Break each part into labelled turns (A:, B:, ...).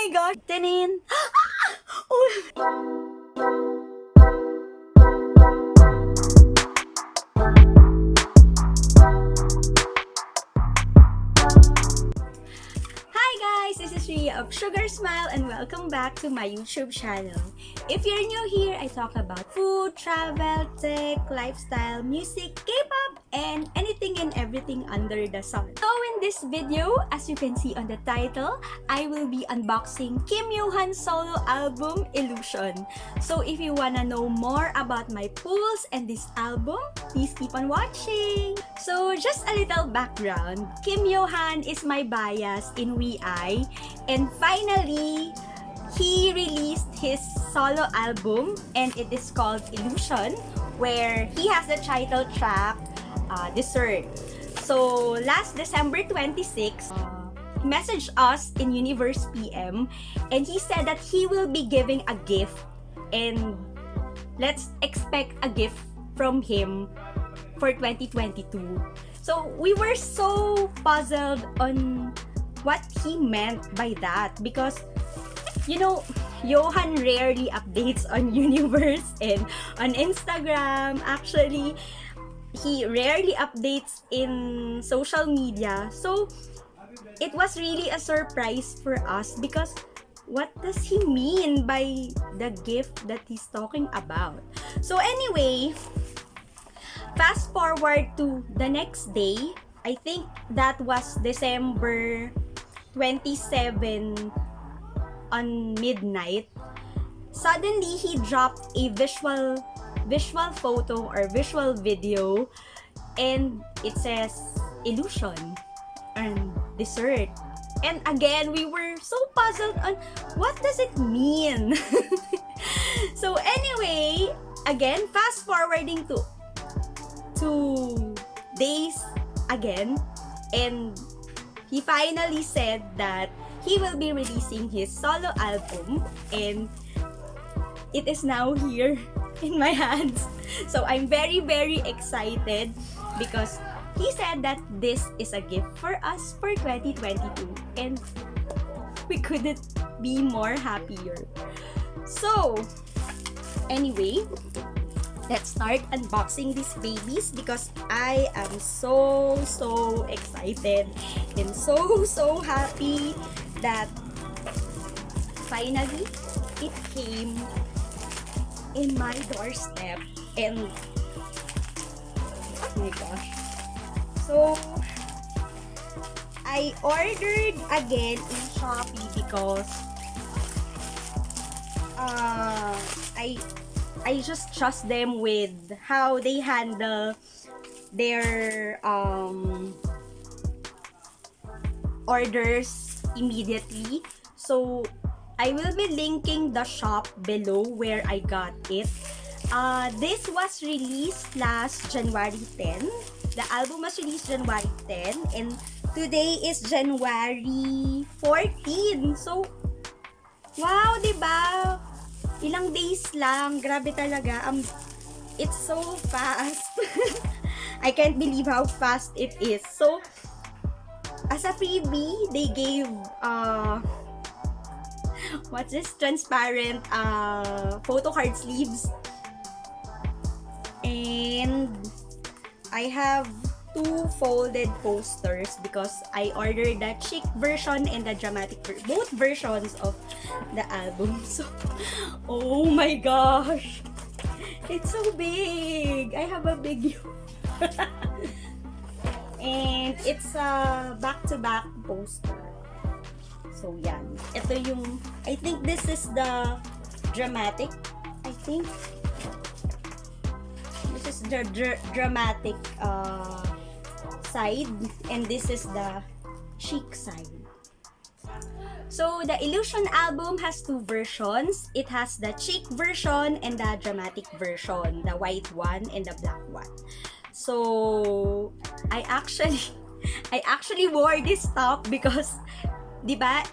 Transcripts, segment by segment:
A: my gosh! Tanin! Oh. Hi guys! This is Ria of Sugar Smile and welcome back to my YouTube channel. If you're new here, I talk about food, travel, tech, lifestyle, music, K-pop, and anything and everything under the sun. So in this video, as you can see on the title, I will be unboxing Kim Yohan's solo album, Illusion. So if you wanna know more about my pulls and this album, please keep on watching. So just a little background, Kim Yohan is my bias in WeI, and finally, he released his solo album and it is called Illusion, where he has the title track, Dessert. So last December 26, he messaged us in Universe PM and he said that he will be giving a gift, and let's expect a gift from him for 2022. So we were so puzzled on what he meant by that, because you know, Yohan rarely updates on Universe and on Instagram. Actually, he rarely updates in social media. So it was really a surprise for us, because what does he mean by the gift that he's talking about? So anyway, fast forward to the next day. I think that was December 27 on midnight. Suddenly he dropped a visual photo or visual video, and it says Illusion and Dessert. And again, we were so puzzled on what does it mean. So anyway, again, fast forwarding to 2 days again, and he finally said that he will be releasing his solo album, and it is now here in my hands. So I'm very, very excited, because he said that this is a gift for us for 2022, and we couldn't be more happier. So anyway, let's start unboxing these babies, because I am so excited and so happy that finally it came in my doorstep. And oh my gosh, so I ordered again in Shopee because I just trust them with how they handle their orders immediately. So I will be linking the shop below where I got it. This was released last January 10. The album was released January 10, and today is January 14. So wow, diba? Ilang days lang. Grabe talaga. It's so fast. I can't believe how fast it is. So, as a freebie, they gave, what's this? Transparent, photocard sleeves. And I have 2 folded posters because I ordered the Chic version and the Dramatic both versions of the album. So, oh my gosh, it's so big. I have a big and it's a back-to-back poster. So yan, ito yung, I think this is the Dramatic. I think this is the Dramatic side, and this is the Chic side. So the Illusion album has 2 versions. It has the Chic version and the Dramatic version, the white one and the black one. So I actually wore this top because, diba,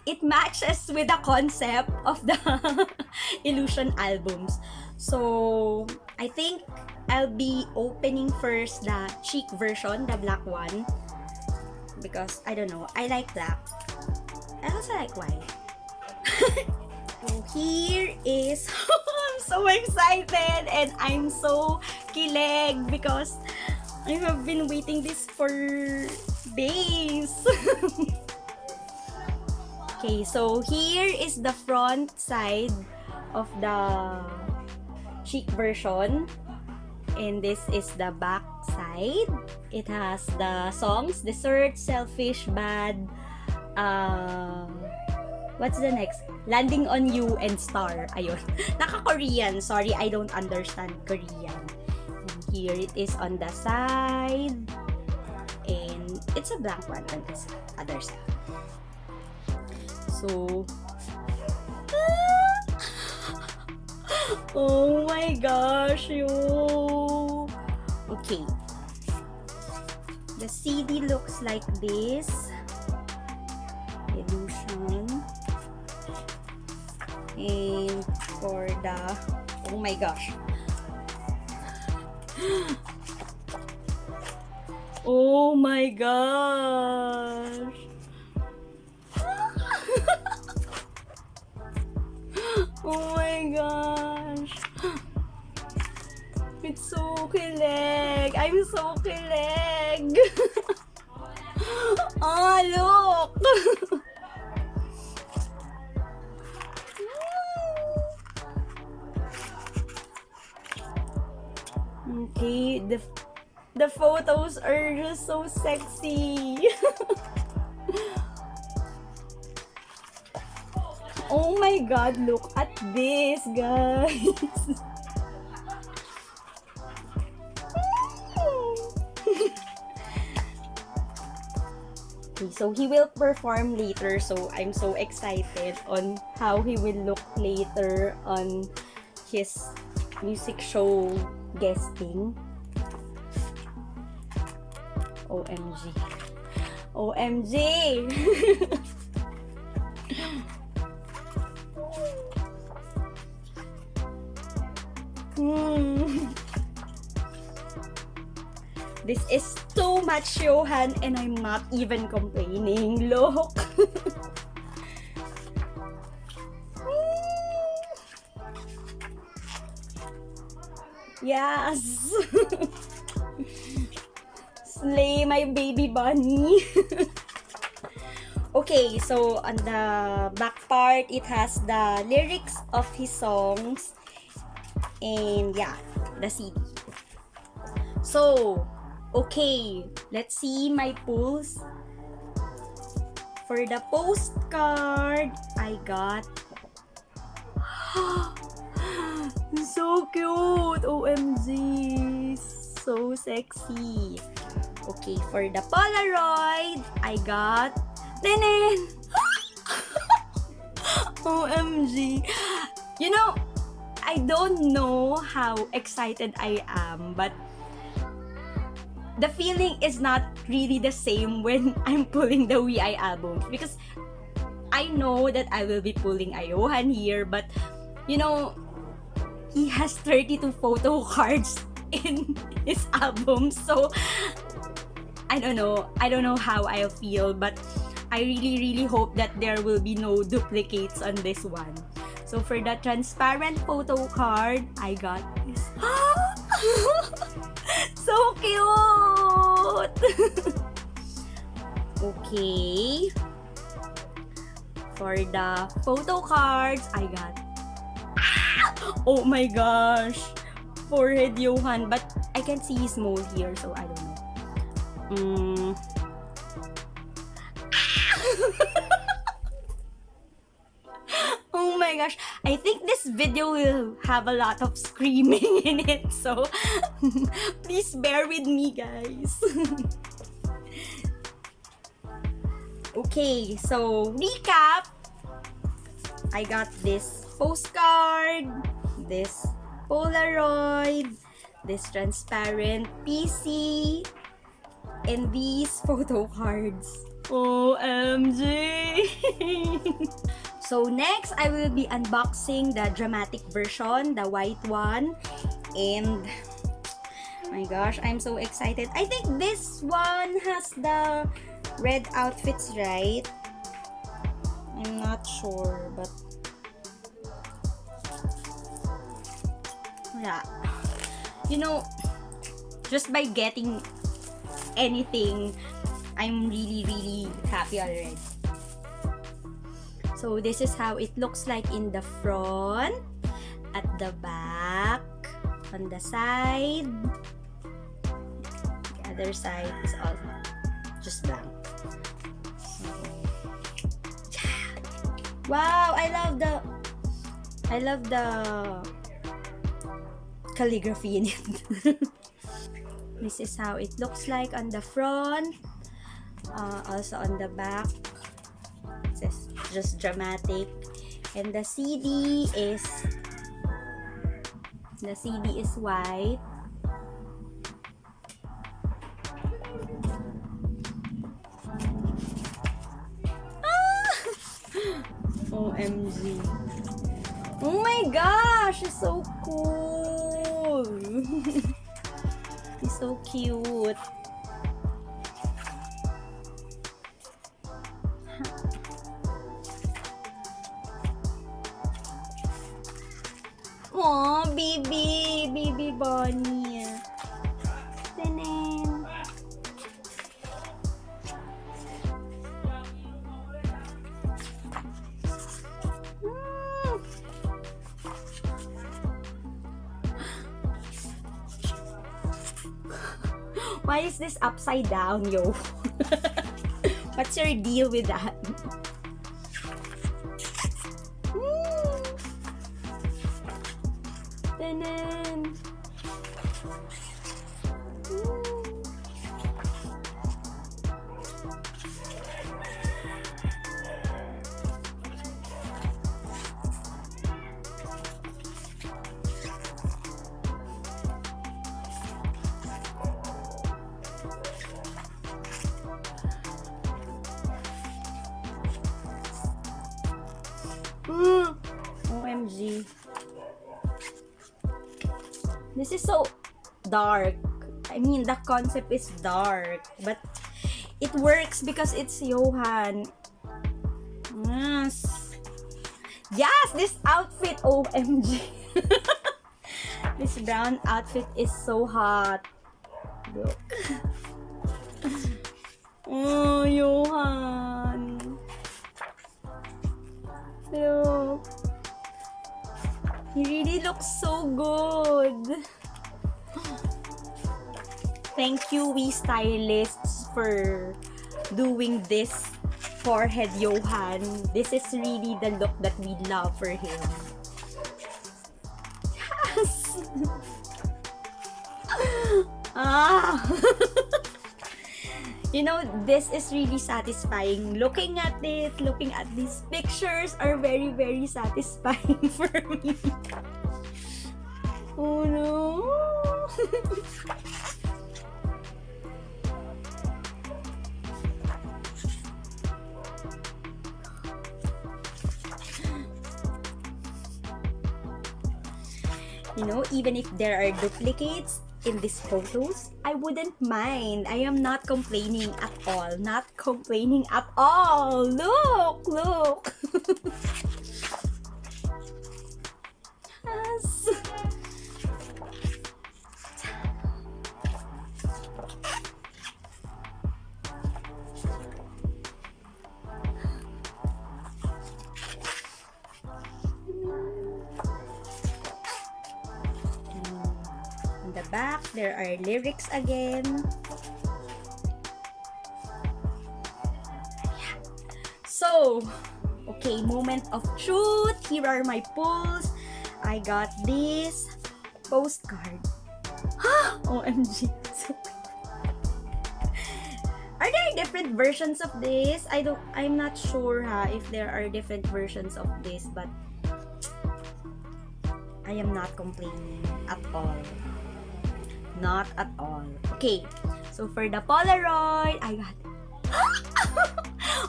A: it matches with the concept of the Illusion albums. So I think I'll be opening first the Chic version, the black one, because I don't know, I like black. I also like white. So here is, I'm so excited and I'm so kilig because I have been waiting this for days. Okay, so here is the front side of the Chic version. And this is the back side. It has the songs, Dessert, Selfish, Bad, what's the next? Landing on You and Star. Ayun. Naka-Korean. Sorry, I don't understand Korean. And here it is on the side. And it's a blank one on this other side. So, oh my gosh, yo. Okay. The CD looks like this. Illusion. And for the, oh my gosh. Oh my gosh. Oh my gosh. It's so kilig. I'm so kilig. Oh, look. Okay, the photos are just so sexy. Oh my god, look at this, guys. Okay, so he will perform later, so I'm so excited on how he will look later on his music show guesting. OMG. OMG. This is too much, Johan, and I'm not even complaining. Look. Yes. Slay my baby bunny. Okay, so on the back part, it has the lyrics of his songs. And yeah, the CD. So, okay, let's see my pulls. For the postcard, I got so cute. OMG, so sexy. Okay, for the Polaroid, I got Nenen. OMG. You know, I don't know how excited I am, but the feeling is not really the same when I'm pulling the VI album, because I know that I will be pulling a Johan here, but you know, he has 32 photo cards in his album, so I don't know how I'll feel, but I really hope that there will be no duplicates on this one. So for the transparent photo card, I got this. So cute! Okay. For the photo cards, I got, oh my gosh, forehead Johan, but I can see his mole here, so I don't know. Oh my gosh, I think this video will have a lot of screaming in it, so please bear with me, guys. Okay, so recap. I got this postcard, this Polaroid, this transparent PC, and these photo cards. OMG! So next, I will be unboxing the dramatic version, the white one. And, my gosh, I'm so excited. I think this one has the red outfits, right? I'm not not sure, but yeah. You know, just by getting anything, I'm really happy already. So this is how it looks like in the front, at the back, on the side. The other side is all just blank. So, yeah. Wow, I love the calligraphy in it. This is how it looks like on the front, also on the back. It says just dramatic, and the CD is white. OMG. Oh my gosh, it's so cool. He's so cute. Aw, baby bunny. Tanan. Why is this upside down, yo? What's your deal with that? Tanan. OMG. This is so dark. I mean, the concept is dark, but it works because it's Johan. Yes. Yes, this outfit, OMG. This brown outfit is so hot. Look. Oh, Johan. Look. He really looks so good. Thank you, we stylists, for doing this forehead Johan. This is really the look that we love for him. Yes! Ah! You know, this is really satisfying. Looking at it, looking at these pictures are very satisfying for me. Oh no! You know, even if there are duplicates in these photos, I wouldn't mind. I am not complaining at all. Not complaining at all. Look! Look! Yes! The back, there are lyrics again. So, okay, moment of truth. Here are my pulls. I got this postcard. OMG. Are there different versions of this? I'm not sure if there are different versions of this, but I am not complaining at all. Not at all. Okay, so for the Polaroid, I got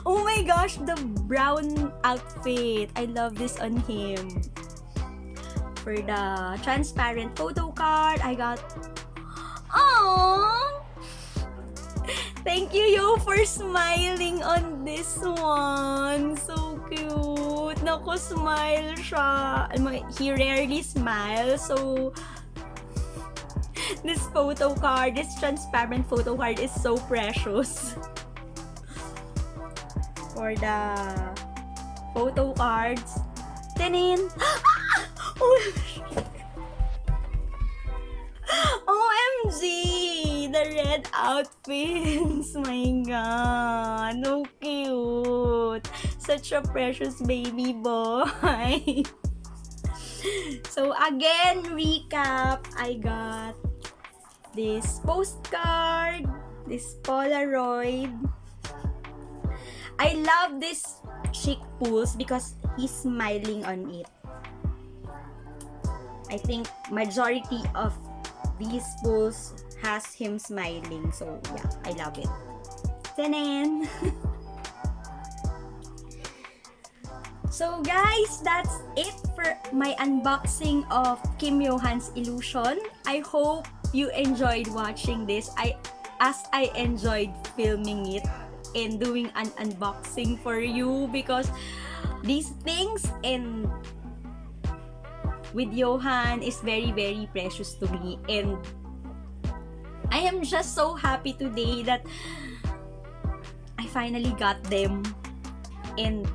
A: oh my gosh, the brown outfit. I love this on him. For the transparent photo card, I got oh, thank you, yo, for smiling on this one. So cute. naku, smile siya. He rarely smiles, so this photo card, this transparent photo card is so precious. For the photo cards. Tanin! OMG! The red outfits! My God! No cute! Such a precious baby boy! So again, recap, I got this postcard, this Polaroid. I love this chic pulse because he's smiling on it. I think majority of these pulls has him smiling. So yeah, I love it. Tanan! So guys, that's it for my unboxing of Kim Yohan's Illusion. I hope you enjoyed watching this. As I enjoyed filming it and doing an unboxing for you, because these things and with Yohan is very, very precious to me, and I am just so happy today that I finally got them and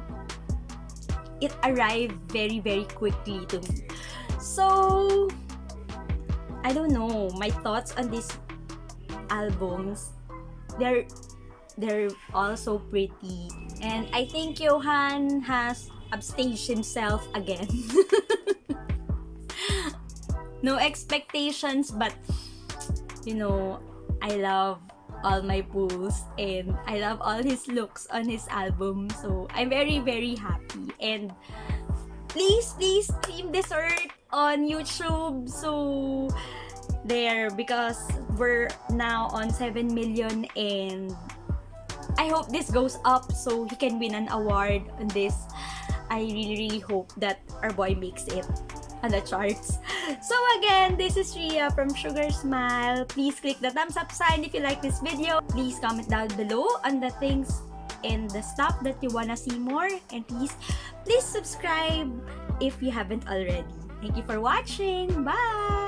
A: it arrived very, very quickly to me. So I don't know, my thoughts on these albums, they're all so pretty, and I think Yohan has upstaged himself again. No expectations, but you know, I love all my pulls and I love all his looks on his album, so I'm very, very happy. And please Team Dessert on YouTube, so there, because we're now on 7 million, and I hope this goes up so he can win an award on this. I really hope that our boy makes it on the charts. So again, this is Ria from Sugar Smile. Please click the thumbs up sign if you like this video. Please comment down below on the things and the stuff that you wanna see more. And please subscribe if you haven't already. Thank you for watching. Bye!